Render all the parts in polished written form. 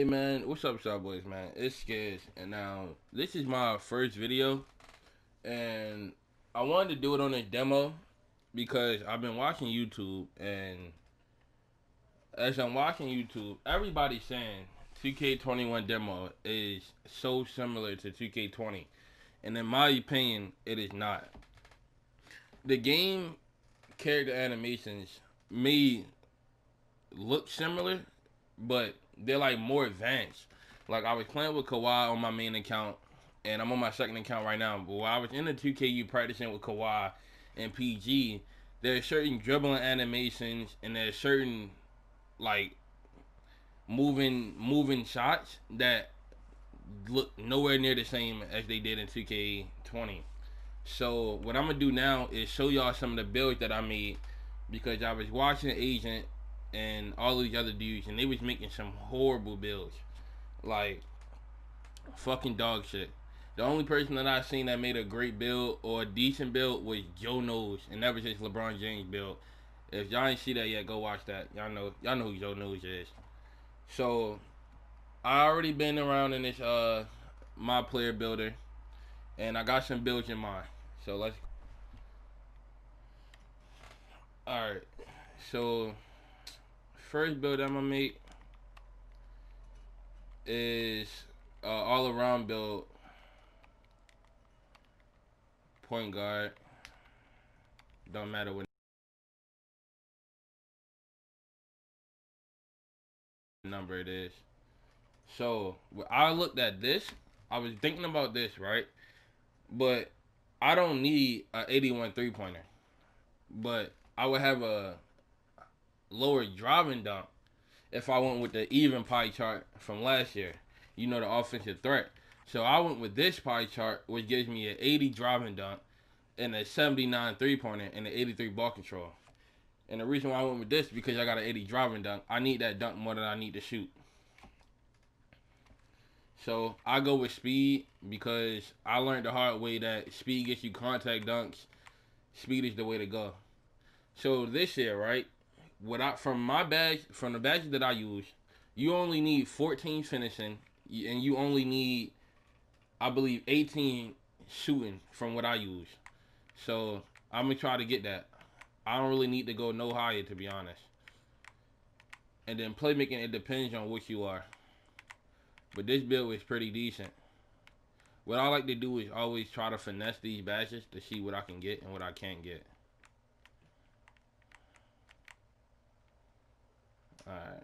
Hey man, what's up, Star Boys, man? It's Skz, and now this is my first video, and I wanted to do it on this demo because I've been watching YouTube, and as I'm watching YouTube, everybody's saying 2K21 demo is so similar to 2K20, and in my opinion, it is not. The game character animations may look similar, but they're like more advanced. Like I was playing with Kawhi on my main account, and I'm on my second account right now. But while I was in the 2KU practicing with Kawhi and PG, there's certain dribbling animations and there's certain like moving shots that look nowhere near the same as they did in 2K20. So what I'm gonna do now is show y'all some of the builds that I made because I was watching Agent and all these other dudes and they was making some horrible builds. Like fucking dog shit. The only person that I seen that made a great build or a decent build was Joe Knows, and that was his LeBron James build. If y'all ain't see that yet, go watch that. Y'all know who Joe Knows is. So I already been around in this my player builder, and I got some builds in mind. So let's. All right. So first build I'm gonna make is all around build, point guard. Don't matter what number it is. So when I looked at this, I was thinking about this, right? But I don't need a 81 three pointer. But I would have a lower driving dunk if I went with the even pie chart from last year. You know, the offensive threat. So I went with this pie chart, which gives me an 80 driving dunk and a 79 three pointer and an 83 ball control. And the reason why I went with this is because I got an 80 driving dunk. I need that dunk more than I need to shoot. So I go with speed because I learned the hard way that speed gets you contact dunks. Speed is the way to go. So this year, right? From the badge that I use, you only need 14 finishing, and you only need, I believe, 18 shooting from what I use. So I'm gonna try to get that. I don't really need to go no higher, to be honest. And then playmaking, it depends on what you are. But this build is pretty decent. What I like to do is always try to finesse these badges to see what I can get and what I can't get. Alright.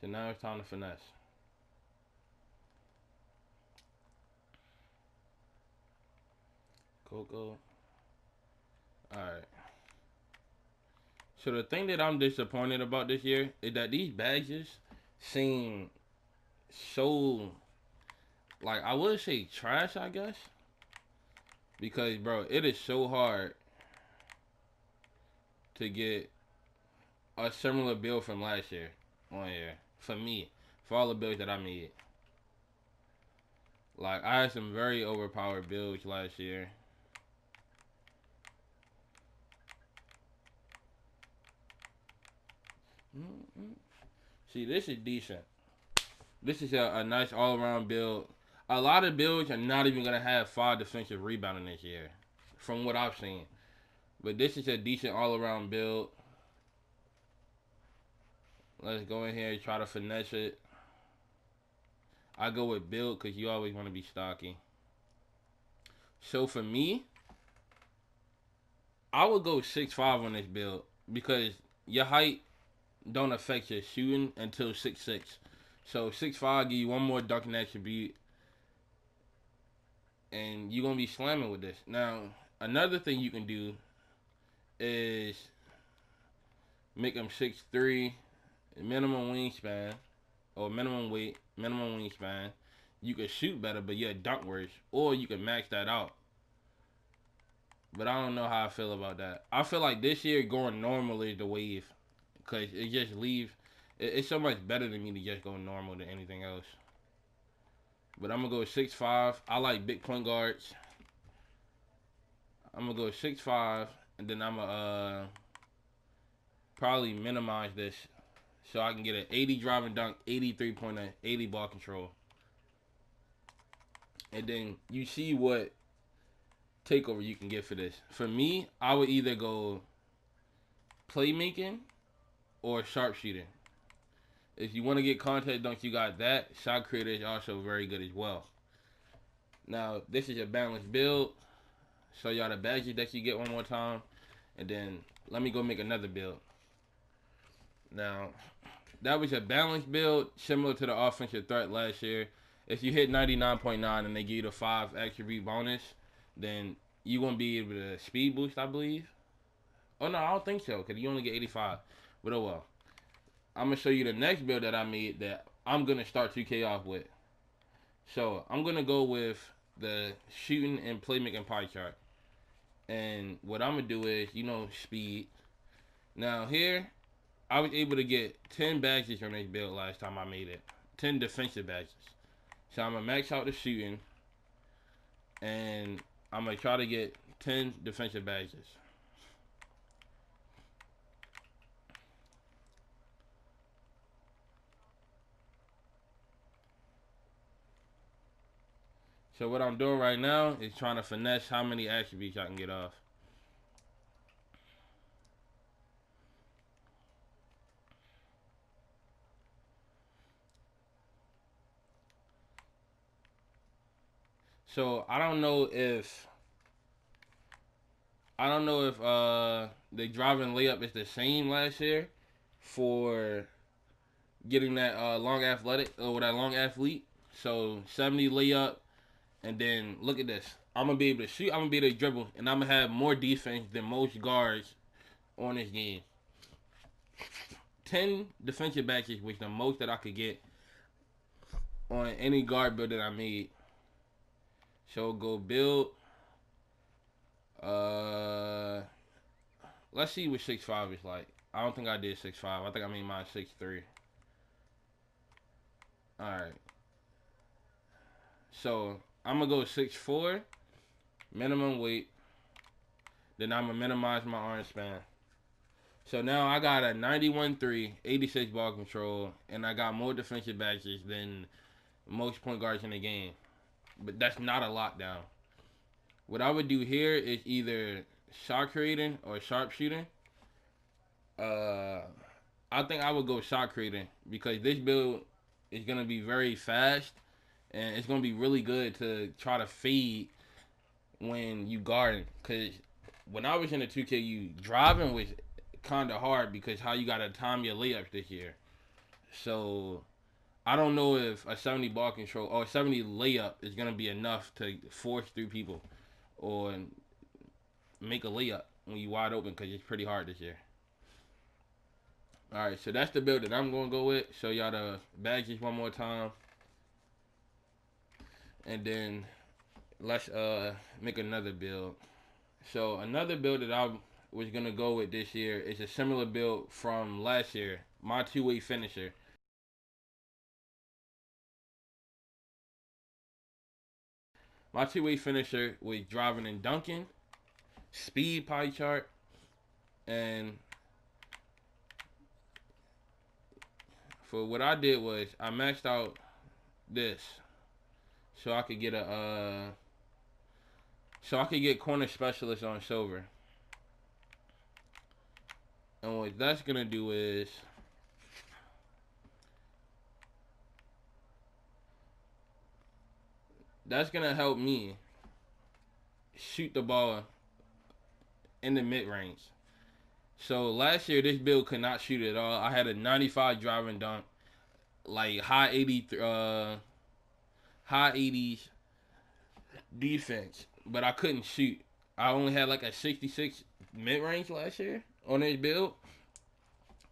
So now it's time to finesse. Coco. Alright. So the thing that I'm disappointed about this year is that these badges seem so, like, I would say trash, I guess. Because bro, it is so hard to get a similar build from last year on here. For me. For all the builds that I made. Like I had some very overpowered builds last year. See, this is decent. This is a nice all around build. A lot of builds are not even gonna have 5 defensive rebounding this year, from what I've seen. But this is a decent all around build. Let's go in here and try to finesse it. I go with build because you always want to be stocky. So for me, I would go 6'5" on this build because your height don't affect your shooting until 6'6". So 6'5" give you one more dunking attribute, and you're gonna be slamming with this. Now, another thing you can do is make them 6'3", minimum wingspan, or minimum weight, minimum wingspan. You can shoot better, but yeah, dunk worse, or you can max that out. But I don't know how I feel about that. I feel like this year going normal is the wave, cause it just leaves. It's so much better than me to just go normal than anything else. But I'm gonna go 6'5". I like big point guards. I'm gonna go 6'5", and then I'm gonna probably minimize this so I can get an 80 driving dunk, 83.8, 80 ball control. And then you see what takeover you can get for this. For me, I would either go playmaking or sharpshooting. If you want to get contest dunks, you got that. Shot creator is also very good as well. Now, this is a balanced build. Show y'all the badges that you get one more time. And then, let me go make another build. Now, that was a balanced build, similar to the offensive threat last year. If you hit 99.9 and they give you the 5 attribute bonus, then you won't be able to speed boost, I believe. Oh, no, I don't think so, because you only get 85. But oh well. I'm going to show you the next build that I made that I'm going to start 2K off with. So, I'm going to go with the shooting and playmaking pie chart. And what I'm going to do is, speed. Now, here, I was able to get 10 badges from this build last time I made it. 10 defensive badges. So, I'm going to max out the shooting. And I'm going to try to get 10 defensive badges. So what I'm doing right now is trying to finesse how many attributes I can get off. So I don't know if the driving layup is the same last year for getting that long athletic or that long athlete. So 70 layup, and then look at this. I'm gonna be able to shoot. I'm gonna be able to dribble, and I'm gonna have more defense than most guards on this game. 10 defensive badges was the most that I could get on any guard build that I made. So go build. Let's see what 6'5" is like. I don't think I did 6'5". I think I made mine 6'3". Alright. So I'm gonna go 6'4", minimum weight. Then I'm gonna minimize my arm span. So now I got a 91.3, 86 ball control, and I got more defensive badges than most point guards in the game. But that's not a lockdown. What I would do here is either shot creating or sharpshooting. I think I would go shot creating because this build is gonna be very fast, and it's gonna be really good to try to fade when you guarding. Cause when I was in the 2KU, driving was kind of hard because how you gotta time your layups this year. So I don't know if a 70 ball control or 70 layup is gonna be enough to force through people or make a layup when you wide open because it's pretty hard this year. Alright, so that's the build that I'm gonna go with. Show y'all the badges one more time. And then let's make another build. So another build that I was gonna go with this year is a similar build from last year. My two-way finisher. My two-way finisher was driving and dunking, speed pie chart, and for what I did was I maxed out this so I could get corner specialist on silver. And what that's gonna do is that's gonna help me shoot the ball in the mid range. So last year this build could not shoot at all. I had a 95 driving dunk, like high 80s defense, but I couldn't shoot. I only had like a 66 mid range last year on this build,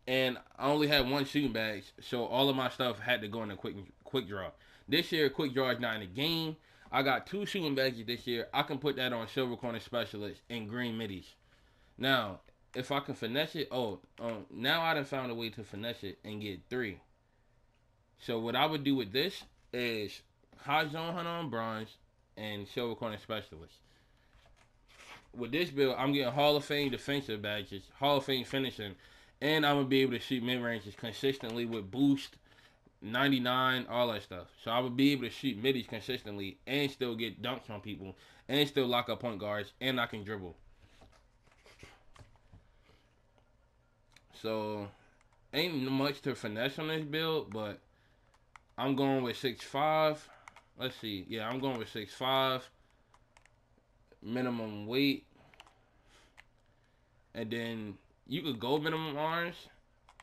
and I only had one shooting bag, so all of my stuff had to go in a quick draw. This year, quick draw is not in the game. I got 2 shooting bags this year. I can put that on silver corner specialist and green middies. Now, if I can finesse it, now I done found a way to finesse it and get 3. So what I would do with this is high zone hunter on bronze and silver corner specialist. With this build, I'm getting Hall of Fame defensive badges, Hall of Fame finishing, And I'm gonna be able to shoot mid ranges consistently with boost, 99, all that stuff. So I would be able to shoot middies consistently and still get dunks on people and still lock up point guards and I can dribble. So ain't much to finesse on this build, but I'm going with 6'5". Let's see. Yeah, I'm going with 6'5". Minimum weight. And then you could go minimum arms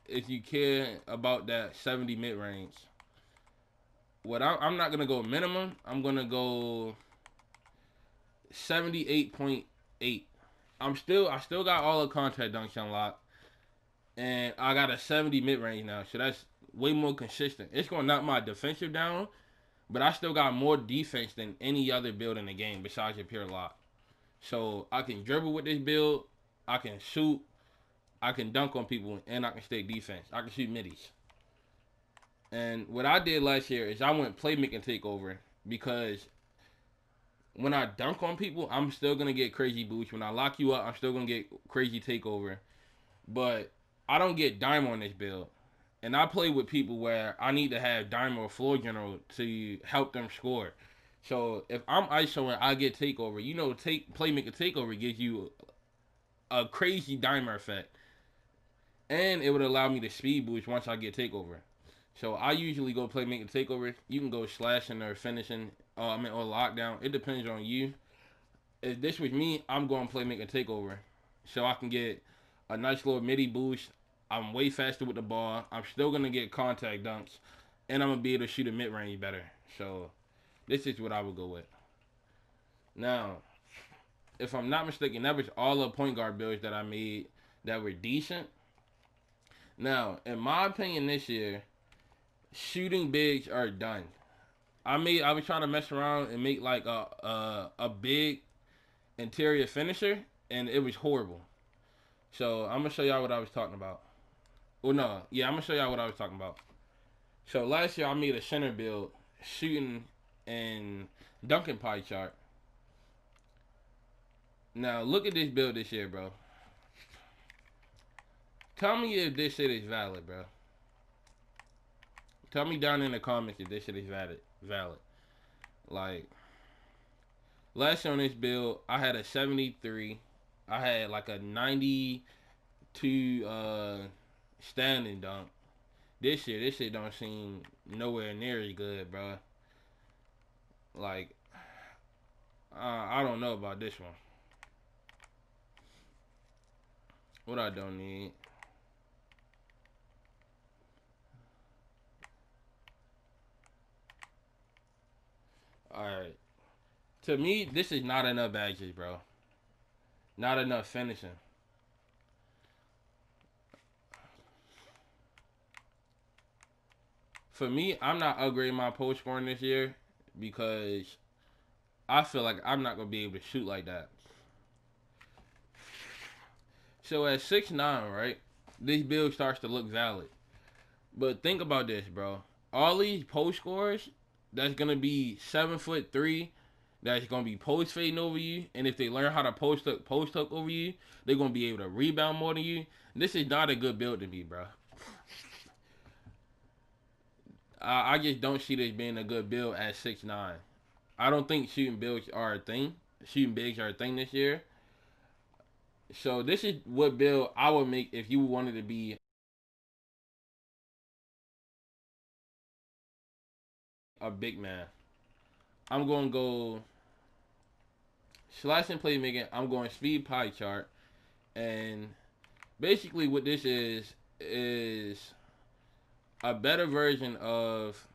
if you care about that 70 mid range. I'm not gonna go minimum. I'm gonna go 78.8. I still got all the contact dunks unlocked, and I got a 70 mid range now. So that's way more consistent. It's gonna knock my defensive down, but I still got more defense than any other build in the game besides your pure lock. So I can dribble with this build. I can shoot. I can dunk on people, and I can stay defense. I can shoot middies. And what I did last year is I went playmaking takeover because when I dunk on people, I'm still gonna get crazy boost. When I lock you up, I'm still gonna get crazy takeover. But I don't get dime on this build. And I play with people where I need to have dime or floor general to help them score. So if I'm ISOing, I get takeover. You know, playmaker takeover gives you a crazy dimer effect. And it would allow me to speed boost once I get takeover. So I usually go playmaker takeover. You can go slashing or finishing, or lockdown. It depends on you. If this was me, I'm going playmaker takeover, so I can get a nice little midi boost. I'm way faster with the ball. I'm still gonna get contact dunks, and I'm gonna be able to shoot a mid range better. So this is what I would go with. Now, if I'm not mistaken, that was all the point guard builds that I made that were decent. Now, in my opinion, this year, shooting bigs are done. I was trying to mess around and make like a big interior finisher, and it was horrible. So I'm gonna show y'all what I was talking about. Well, no, yeah, I'm gonna show y'all what I was talking about. So last year I made a center build, shooting and dunking pie chart. Now look at this build this year, bro. Tell me if this shit is valid, bro. Tell me down in the comments if this shit is valid. Like, last year on this build, I had a 73. I had like a 92 standing dunk. This shit don't seem nowhere near as good, bro. Like, I don't know about this one. What I don't need. Alright. To me, this is not enough badges, bro. Not enough finishing. For me, I'm not upgrading my post scoring this year because I feel like I'm not gonna be able to shoot like that. So at 6'9", right, this build starts to look valid. But think about this, bro. All these post scorers that's gonna be 7'3", that's gonna be post fading over you, and if they learn how to post hook over you, they're gonna be able to rebound more than you. This is not a good build to me, bro. I just don't see this being a good build at 6'9". I don't think shooting bigs are a thing. Shooting bigs are a thing this year. So this is what build I would make if you wanted to be a big man. I'm going to go slash and playmaking. I'm going speed pie chart. And basically what this is a better version of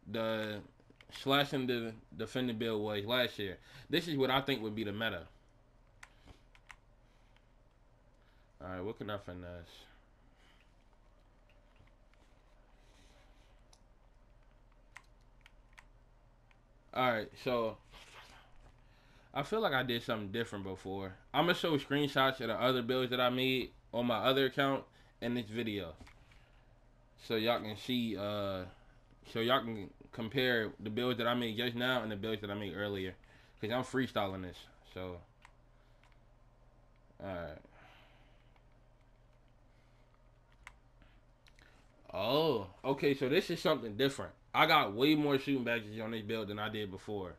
the slashing the defending build was last year. This is what I think would be the meta. Alright, what can I finesse? Alright, so I feel like I did something different before. I'm gonna show screenshots of the other builds that I made on my other account in this video, so y'all can see. So y'all can compare the builds that I made just now and the builds that I made earlier, cause I'm freestyling this. So, alright. Oh, okay. So this is something different. I got way more shooting badges on this build than I did before.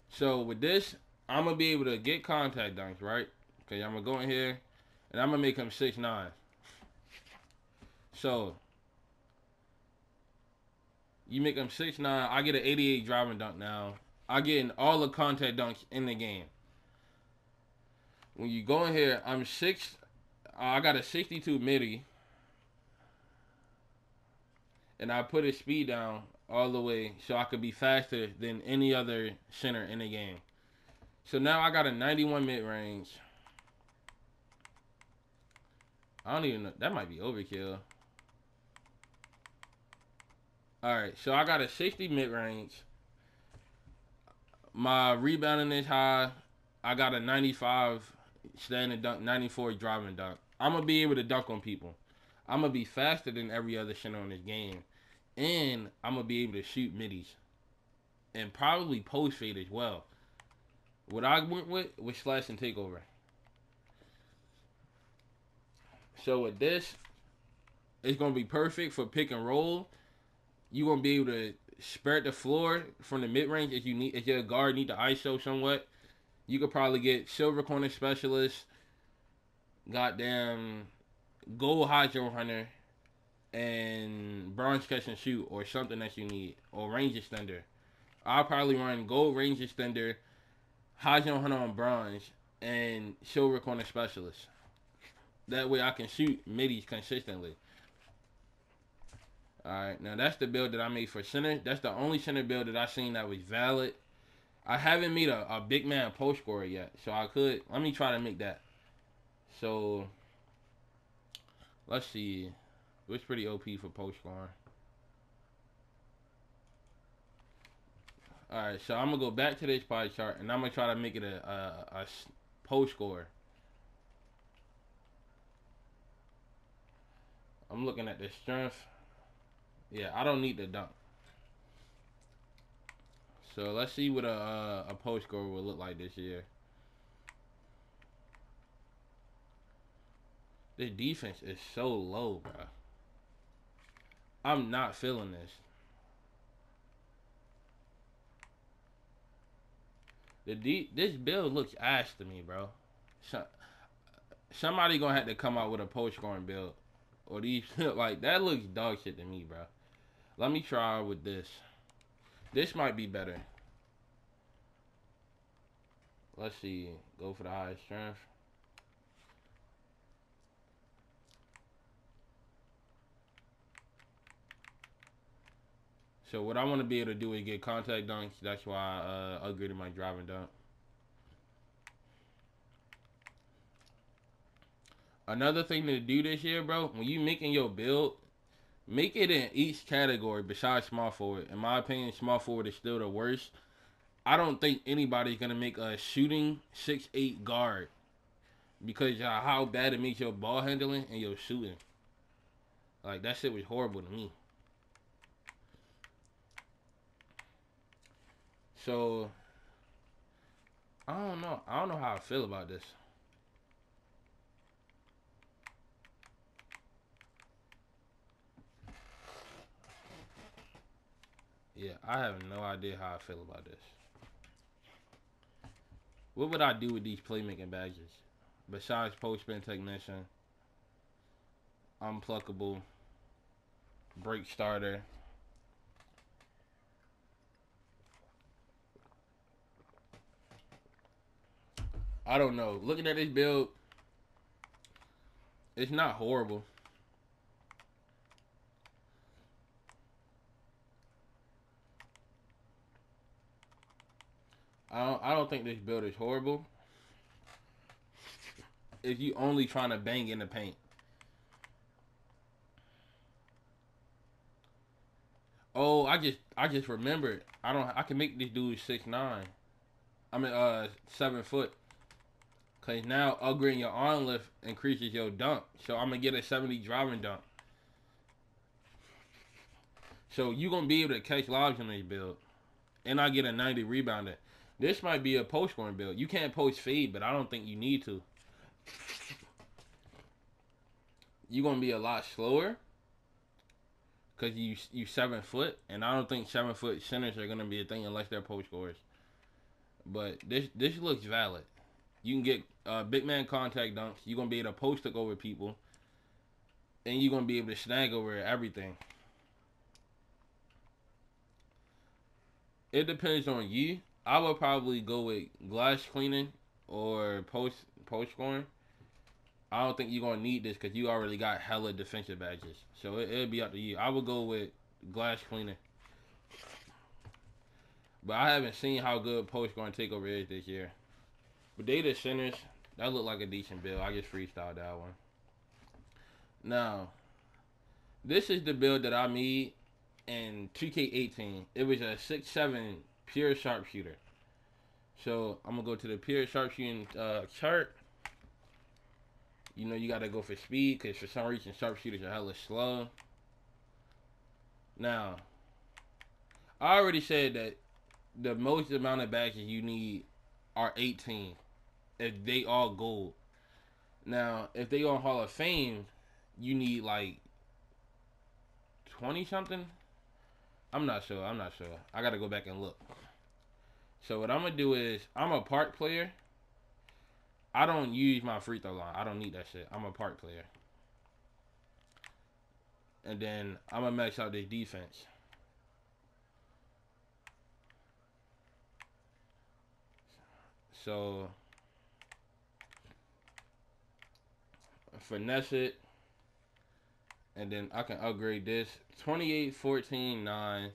So with this, I'm gonna be able to get contact dunks, right? Okay, I'm gonna go in here and I'm gonna make him 6'9". So you make him 6'9". I get an 88 driving dunk now. I get all the contact dunks in the game. When you go in here, I got a 62 midi, and I put his speed down all the way so I could be faster than any other center in the game. So now I got a 91 mid range. I don't even know. That might be overkill. Alright, so I got a 60 mid range. My rebounding is high. I got a 95 standing dunk, 94 driving dunk. I'm going to be able to dunk on people. I'm going to be faster than every other center on this game. And I'm going to be able to shoot middies. And probably post fade as well. What I went with was slash and takeover. So with this, it's going to be perfect for pick and roll. You're going to be able to spread the floor from the mid range if your guard need to ISO somewhat. You could probably get silver corner specialist, goddamn gold hydro hunter, and bronze catch and shoot, or something that you need, or range extender. I'll probably run gold range extender, hydro hunter on bronze, and silver corner specialist. That way I can shoot middies consistently. Alright, now that's the build that I made for center. That's the only center build that I seen that was valid. I haven't made a big man post scorer yet, so let me try to make that. So, let's see. It's pretty OP for post scoring. Alright, so I'm going to go back to this pie chart, and I'm going to try to make it a post scorer. I'm looking at the strength. Yeah, I don't need the dunk. So let's see what a post scorer will look like this year. This defense is so low, bro. I'm not feeling this. This build looks ass to me, bro. Somebody gonna have to come out with a post scoring build, or these like that looks dog shit to me, bro. Let me try with this. This might be better. Let's see. Go for the highest strength. So what I want to be able to do is get contact dunks. That's why I upgraded my driving dunk. Another thing to do this year, bro, when you making your build, make it in each category besides small forward. In my opinion, small forward is still the worst. I don't think anybody's gonna make a shooting 6'8" guard because how bad it makes your ball handling and your shooting. Like that shit was horrible to me. So I don't know. I don't know how I feel about this. Yeah, I have no idea how I feel about this. What would I do with these playmaking badges? Besides post spin technician, unpluckable, break starter. I don't know. Looking at this build, it's not horrible. I don't think this build is horrible. If you only trying to bang in the paint. Oh, I just remembered. I can make this dude 6'9". I mean 7 foot. Cause now upgrading your arm lift increases your dunk. So I'm gonna get a 70 driving dunk. So you gonna be able to catch lobs in this build. And I get a 90 rebounder. This might be a post scoring build. You can't post fade, but I don't think you need to. You're gonna be a lot slower. because you 7 foot, and I don't think 7 foot centers are gonna be a thing unless they're post scorers. But this looks valid. You can get big man contact dunks. You're gonna be able to post up over people, and you're gonna be able to snag over everything. It depends on you. I would probably go with glass cleaning or post scoring. I don't think you're gonna need this because you already got hella defensive badges. So it'll be up to you. I would go with glass cleaning. But I haven't seen how good post scoring takeover is this year. But data centers, that looked like a decent build. I just freestyled that one. Now, this is the build that I made in 2K18. It was a 6'7" pure sharpshooter. So I'm gonna go to the pure sharpshooting chart. You know, you gotta go for speed because for some reason sharpshooters are hella slow. Now, I already said that the most amount of badges you need are 18 if they all gold. Now, if they on Hall of Fame, you need like 20 something. I'm not sure. I gotta go back and look. So what I'm gonna do is I'm a park player. I don't use my free throw line. I don't need that shit. I'm a park player. And then I'm gonna max out this defense. So finesse it. And then I can upgrade this. 28, 14, 9.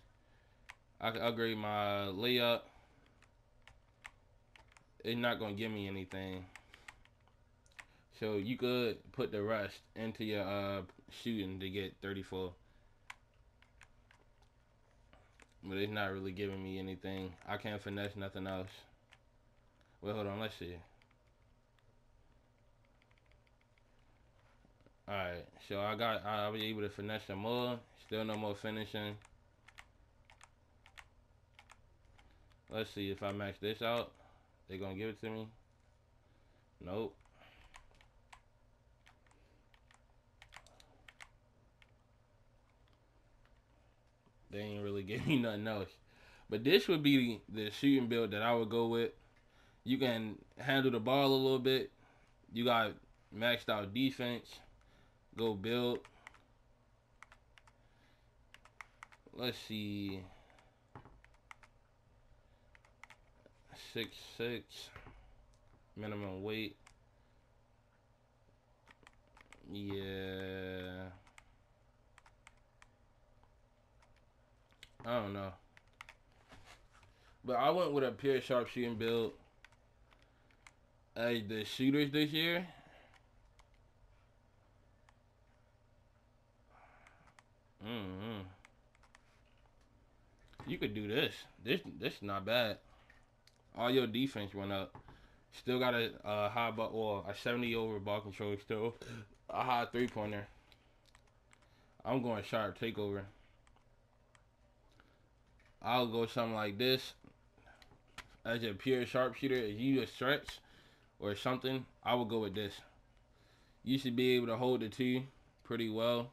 I can upgrade my layup. It's not gonna give me anything. So you could put the rest into your shooting to get 34. But it's not really giving me anything. I can't finesse nothing else. Well, hold on, let's see. Alright, so I was able to finesse some more. Still no more finishing. Let's see if I max this out. They gonna give it to me? Nope. They ain't really give me nothing else. But this would be the shooting build that I would go with. You can handle the ball a little bit. You got maxed out defense. Go build. Let's see. 6'6". Minimum weight. Yeah. I don't know. But I went with a pure sharpshooting build as the shooters this year. You could do this. This is not bad. All your defense went up. Still got a high ball, or a 70 over ball control. Still a high 3-pointer. I'm going sharp takeover. I'll go something like this. As a pure sharpshooter, if you a stretch or something, I would go with this. You should be able to hold the two pretty well.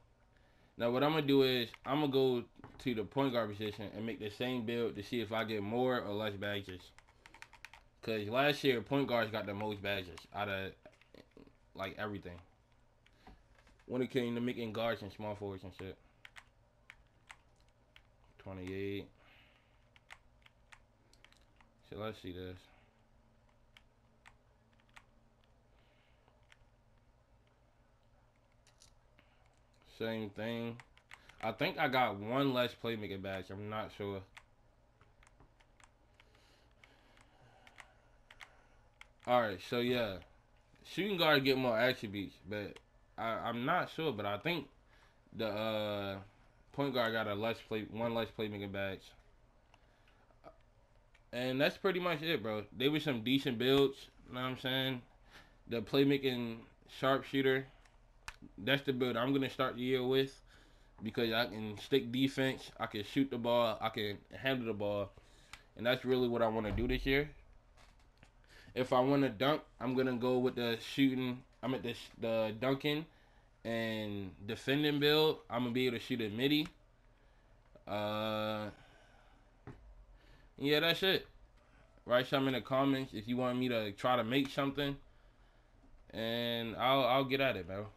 Now what I'm gonna do is I'm gonna go to the point guard position and make the same build to see if I get more or less badges. Cause last year point guards got the most badges out of like everything. When it came to making guards and small forwards and shit. 28. So let's see this. Same thing. I think I got one less playmaker badge. I'm not sure. Alright, so yeah. Shooting guard get more attributes, but I'm not sure, but I think the point guard got one less playmaker badge. And that's pretty much it, bro. They were some decent builds, you know what I'm saying? The playmaking sharpshooter, that's the build I'm gonna start the year with. Because I can stick defense, I can shoot the ball, I can handle the ball. And that's really what I want to do this year. If I want to dunk, I'm going to go with the shooting, the dunking and defending build. I'm going to be able to shoot a midi. Uh, yeah, that's it. Write something in the comments if you want me to try to make something, and I'll get at it, bro.